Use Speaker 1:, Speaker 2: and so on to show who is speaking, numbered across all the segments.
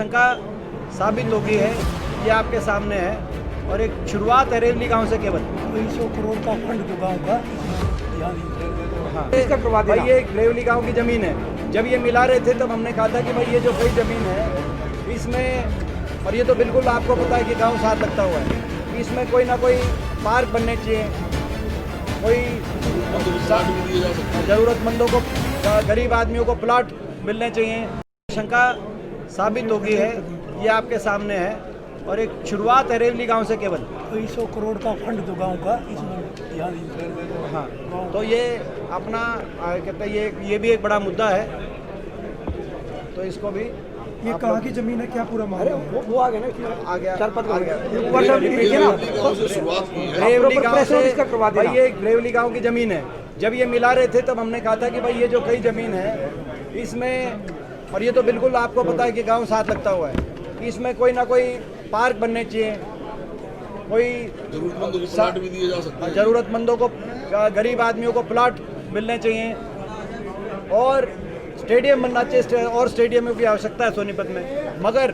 Speaker 1: शंका साबित होगी है, ये आपके सामने है और एक शुरुआत है रेवली गांव से केवल
Speaker 2: 100 करोड़ का फंड जो गाँव का
Speaker 1: हाँ
Speaker 2: इसका करवा देना।
Speaker 1: भाई ये एक रेवली गांव की ज़मीन है। जब ये मिला रहे थे तब हमने कहा था कि भाई ये जो कोई ज़मीन है इसमें, और ये तो बिल्कुल आपको पता है कि गांव साथ लगता हुआ है, इसमें कोई ना कोई पार्क बनने चाहिए, कोई ज़रूरतमंदों को, गरीब आदमियों को प्लॉट मिलने चाहिए। शंका साबित होगी है, ये आपके सामने है और एक शुरुआत है रेवली गांव से केवल
Speaker 2: 100 करोड़ का फंड जो गाँव का इसमें
Speaker 1: हाँ। तो ये अपना कहते हैं ये भी एक बड़ा मुद्दा है, तो इसको भी
Speaker 2: ये कहाँ की जमीन है, क्या पूरा मामला है? वो आ गया ना,
Speaker 1: आ गया
Speaker 2: आ गया
Speaker 1: रेवली गांव से भाई ये रेवली गांव की ज़मीन है। जब ये मिला रहे थे तब हमने कहा था कि भाई ये जो कई ज़मीन है इसमें, और ये तो बिल्कुल आपको पता है कि गांव साथ लगता हुआ है, इसमें कोई ना कोई पार्क बनने चाहिए, कोई ज़रूरतमंदों को, गरीब आदमियों को प्लॉट मिलने चाहिए और स्टेडियम बनना चाहिए, और स्टेडियम की आवश्यकता है सोनीपत में। मगर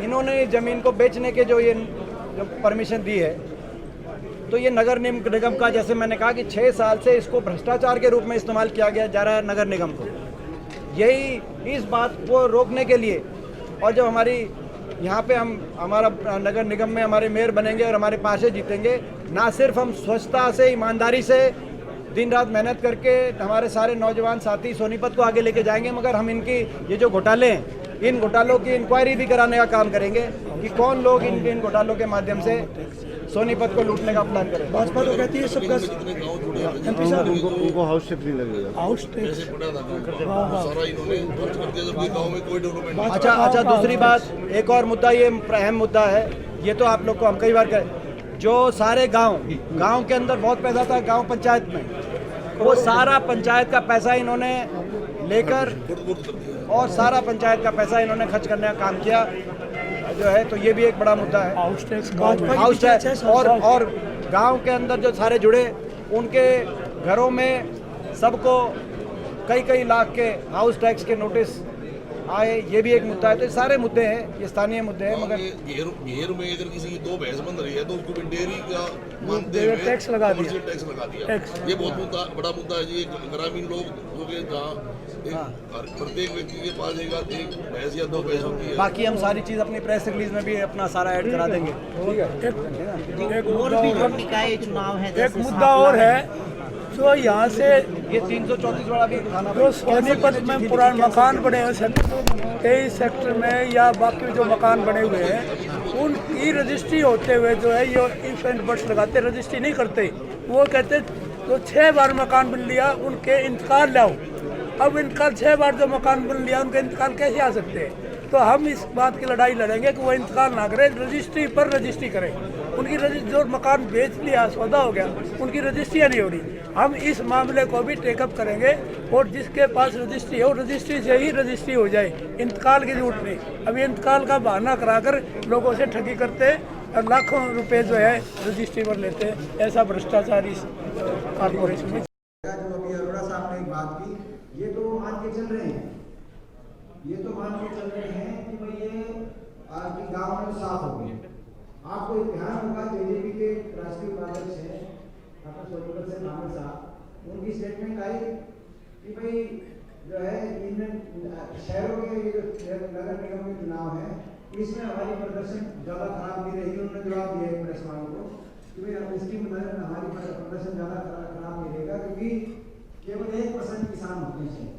Speaker 1: इन्होंने ज़मीन को बेचने के जो परमिशन दी है, तो ये नगर निगम का, जैसे मैंने कहा कि 6 साल से इसको भ्रष्टाचार के रूप में इस्तेमाल किया गया जा रहा है नगर निगम को। यही इस बात को रोकने के लिए, और जब हमारी यहाँ पे हमारा नगर निगम में हमारे मेयर बनेंगे और हमारे पार्षद जीतेंगे, ना सिर्फ हम स्वच्छता से, ईमानदारी से दिन रात मेहनत करके हमारे सारे नौजवान साथी सोनीपत को आगे लेके जाएंगे, मगर हम इनकी ये जो घोटाले हैं, इन घोटालों की इंक्वायरी भी कराने का काम करेंगे कि कौन लोग इन घोटालों के माध्यम से सोनीपत को लूटने का प्लान करें।
Speaker 2: भाजपा तो कहती है सबका एमपी साहब
Speaker 3: उनको हाउस टैक्स नहीं लगेगा।
Speaker 2: House tax.
Speaker 1: अच्छा, दूसरी बात, एक और मुद्दा, ये अहम मुद्दा है, ये तो आप लोग को हम कई बार कहें, जो सारे गांव के अंदर बहुत पैसा था गांव पंचायत में, वो सारा पंचायत का पैसा इन्होंने लेकर और सारा पंचायत का पैसा इन्होंने खर्च करने का काम किया जो है, तो ये भी एक बड़ा मुद्दा है।
Speaker 2: हाउस टैक्स
Speaker 1: और गांव के अंदर जो सारे जुड़े, उनके घरों में सबको कई लाख के हाउस टैक्स के नोटिस आए, ये भी एक मुद्दा है। तो ये सारे मुद्दे हैं, ये स्थानीय मुद्दे हैं। मगर
Speaker 4: घेर में अगर किसी की 2 भैंस बंध रही है तो उसको डेयरी का मानते हुए
Speaker 2: टैक्स लगा दिया।
Speaker 4: ये बहुत बड़ा मुद्दा है जी। ग्रामीण लोग जो कि जहाँ प्रत्येक व्यक्ति के पास एक भैंस या 2 भैंस होती है।
Speaker 1: बाकी हम सारी चीज़ अपनी प्रेस रिलीज में भी अपना सारा ऐड करा देंगे।
Speaker 2: एक मुद्दा और है जो यहाँ से
Speaker 1: ये 334 वाला भी थाना,
Speaker 2: जो सोनीपत में पुराने मकान बने हैं 23 सेक्टर में या बाकी जो मकान बने हुए हैं, उनकी रजिस्ट्री होते हुए जो है ये इफ एंड बट्स लगाते, रजिस्ट्री नहीं करते। वो कहते तो 6 बार मकान बन लिया, उनके इंतकाल लाओ। अब इनका 6 बार जो मकान बन लिया, उनके इंतकाल कैसे आ सकते हैं? तो हम इस बात की लड़ाई लड़ेंगे कि वो इंतकाल ना करें, रजिस्ट्री पर रजिस्ट्री करें। उनकी जो मकान बेच लिया, सौदा हो गया, उनकी रजिस्ट्रियाँ नहीं हो रही। हम इस मामले को भी टेकअप करेंगे और जिसके पास रजिस्ट्री हो, रजिस्ट्री से ही रजिस्ट्री हो जाए, इंतकाल की जरूरत नहीं। अभी इंतकाल का बहाना कराकर लोगों से ठगी करते हैं और लाखों रुपए जो है रजिस्ट्री पर लेते हैं। ऐसा भ्रष्टाचार इस कॉर्पोरेशन में।
Speaker 5: जो अभी अरोड़ा साहब ने एक बात की, ये तो मान के चल रहे हैं, ये तो मान के चल रहे हैं कि भाई ये आपके गांव में साफ हो गए। आपको ध्यान होगा, जेजेपी के राष्ट्रीय उपाध्यक्ष हैं डॉक्टर सोनीपत से नामर साहब, उनकी स्टेटमेंट आई कि भाई जो है इन शहरों के ये जो नगर निगम के चुनाव है, इसमें हमारी प्रदर्शन ज़्यादा खराब नहीं रहेगी। उन्होंने जवाब दिया है प्रेस वालों को कि भाई इसकी हमारी प्रदर्शन ज़्यादा खराब नहीं रहेगा, क्योंकि केवल 1% किसान होते हैं।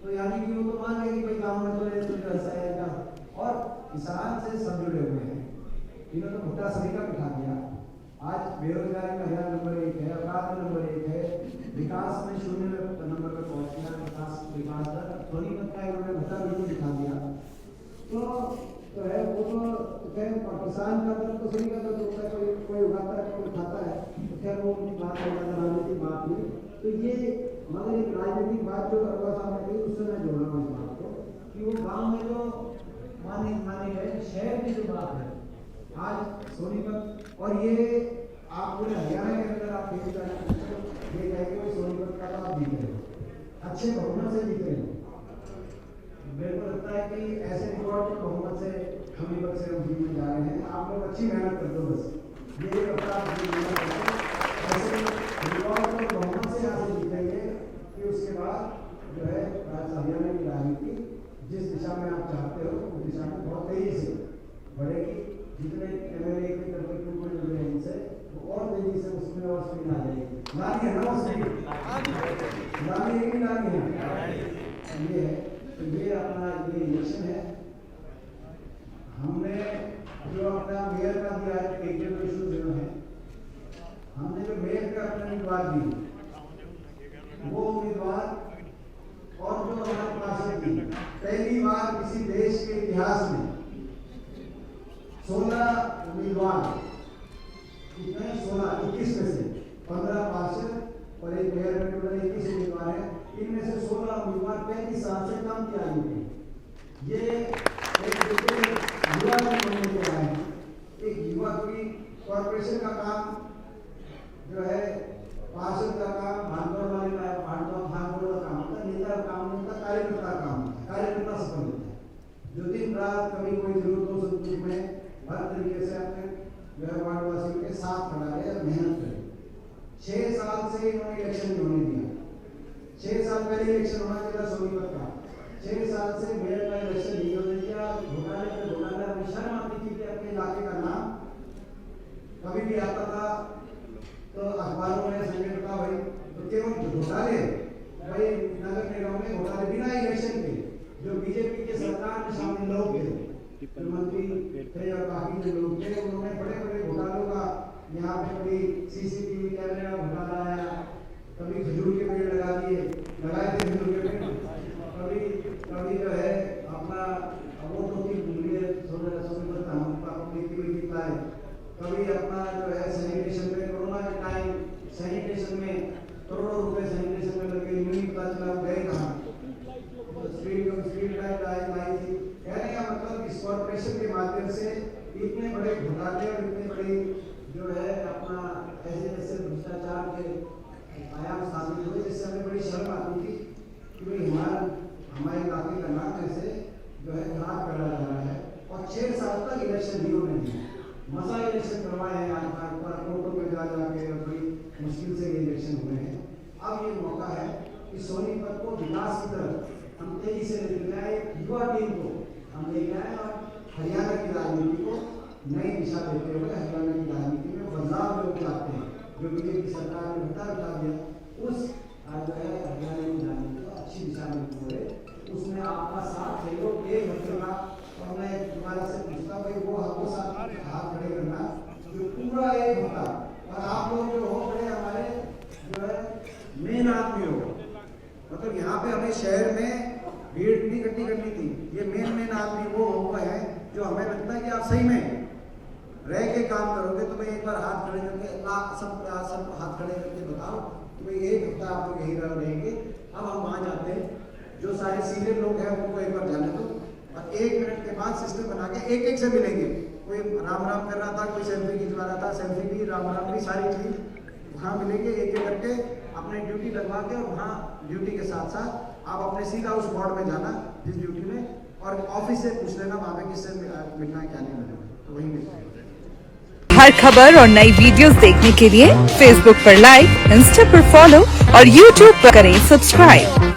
Speaker 5: तो यानी कि वो तो मान गए कि भाई गाँव में तो ऐसा है, और किसान से सब जुड़े हुए हैं। इन्होंने मुद्दा सभी का उठा दिया। आज बेरोजगारी में हरियाणा नंबर 1 है, अपराध में नंबर 1 है, विकास में 0 नंबर पर पहुंच गया, विकास दर सोनीपत का इन्होंने मुद्दा बिल्कुल दिखा दिया। तो है वो तो खैर किसान का दर्द तो सभी का दर्द होता है, कोई उगाता है, कोई उठाता है, तो खैर वो उनकी बात है, राजनीतिक बात नहीं। तो ये मगर एक राजनीतिक बात जो अरोड़ा साहब ने कही, उससे मैं जोड़ रहा हूँ इस बात को कि वो गाँव में जो मानी है, शहर की जो बात है आज सोनीपत, और ये आप पूरे हरियाणा के अंदर आप ये कहेंगे सोनीपत का आप जीत रहे हो, अच्छे बहुमत से जीत रहे हो। मेरे को लगता है कि ऐसे रिकॉर्ड हम इधर से हम जीत में जा रहे हैं, आप लोग अच्छी मेहनत कर दो बस। ये अपराध ऐसे रिकॉर्ड को बहुमत से यहाँ से जीतेंगे कि उसके बाद जो है हरियाणा की राजनीति जिस दिशा में आप चाहते हो उस दिशा में बहुत तेजी से बढ़ेगी। जितने MLA के तरफ को जुड़ रहे हैं इनसे वो और तेजी से उसमें और स्पीड आ जाएगी। लानी है ना स्पीड, लानी है कि लानी है, ये है। तो ये अपना ये इलेक्शन है। हमने जो अपना मेयर का दिया है टेक्निकल इशू जो है, हमने जो मेयर का अपना उम्मीदवार दी वो उम्मीदवार और जो हमारे पास थी, पहली बार किसी देश के इतिहास में 16 उम्मीदवार, कितने 16, 21 में से 15 पार्षद और एक मेयर में टोटल 21 उम्मीदवार हैं। इनमें से 16 उम्मीदवार 35 साल से कम की आयु के। ये एक युवा के आए हैं। एक युवा की कॉर्पोरेशन का काम जो है, पार्षद का काम, भागदौड़ वाले का भागदौड़ का काम होता है, नेता का काम नहीं होता, कार्यकर्ता का काम होता है। कार्यकर्ता सफल होता है जो दिन रात कभी कोई जरूरत हो सकती में हर तरीके से अपने जो है वार्डवासियों के साथ खड़ा रहे और मेहनत करे। 6 साल से इन्होंने इलेक्शन नहीं होने दिया। 6 साल पहले इलेक्शन होना चाहिए सोनीपत का, 6 साल से मेयर का इलेक्शन नहीं होने दिया। घोटाले पे घोटाला, शर्म आती थी कि अपने इलाके का नाम कभी भी आता था तो अखबारों में संजय का भाई तो केवल घोटाले, भाई नगर निगम में घोटाले बिना इलेक्शन के जो बीजेपी के सरकार में शामिल लोग थे, मंत्री थे और बाकी जो लोग थे, उन्होंने बड़े बड़े घोटालों का यहाँ पे कभी CCTV कैमरे का घोटाला आया, कभी खजूर के पेड़ लगा दिए, लगाए थे खजूर के पेड़, कभी जो है अपना वो तो कभी अपना जो है सैनिटेशन में, कोरोना के टाइम सैनिटेशन में करोड़ों रुपए सैनिटेशन में लगे, यूनिट का चला गए कहाँ, स्ट्रीट लाइट आई थी। कहने का मतलब इस कॉर्पोरेशन के माध्यम से इतने बड़े घोटाले और इतने बड़ी जो है अपना ऐसे भ्रष्टाचार के आयाम साबित हुए, जिससे हमें बड़ी शर्म आती थी कि भाई हमारे इलाके का नाम ऐसे जो है खराब करा जा रहा है। और 6 साल तक इलेक्शन नहीं होने दिए, मसा इलेक्शन करवाए हैं, यहाँ पर कोर्टों में जा जाके बड़ी मुश्किल से ये इलेक्शन हुए हैं। अब ये मौका है कि सोनीपत को विकास की तरफ हम तेजी से लेके जाए, युवा टीम को हम लेके आए और हरियाणा की राजनीति को नई दिशा देते हुए हरियाणा की राजनीति में बदलाव लोग चाहते हैं, जो बीजेपी सरकार ने बता दिया उस जो है हरियाणा की राजनीति को अच्छी दिशा में बोले, उसमें आपका साथ सहयोग एक रखना। और मैं तुम्हारा से पूछता भाई वो आपको साथ हाथ खड़े करना जो पूरा एक होता, और आप लोग जो हो बड़े हमारे जो है मेन आदमी हो, मतलब यहाँ पे हमें शहर में भीड़ नहीं इकट्ठी करनी थी। ये मेन आदमी वो हुआ है जो हमें लगता है कि आप सही में रह के काम करोगे। तो मैं एक बार हाथ खड़े करके सब हाथ खड़े करके बताओ कि भाई 1 हफ्ता आप लोग यही रहेंगे। अब हम वहाँ जाते हैं, जो सारे सीनियर लोग हैं उनको एक बार जाने दो और 1 मिनट के बाद सिस्टम बना के एक से मिलेंगे। कोई राम राम कर रहा था, कोई सेल्फी खिंचवा रहा था, सेल्फी भी राम भी सारी चीज वहाँ मिलेंगे। एक करके अपने ड्यूटी लगवा के और वहाँ ड्यूटी के साथ साथ आप अपने सीधा उस वार्ड में जाना जिस ड्यूटी में, और ऑफिस से पूछ लेना वहाँ पे किससे मिलना है क्या नहीं मिलना, तो वही मिलते हैं।
Speaker 6: हर खबर और नई वीडियोस देखने के लिए फेसबुक पर लाइक, इंस्टा पर फॉलो और यूट्यूब पर करें सब्सक्राइब।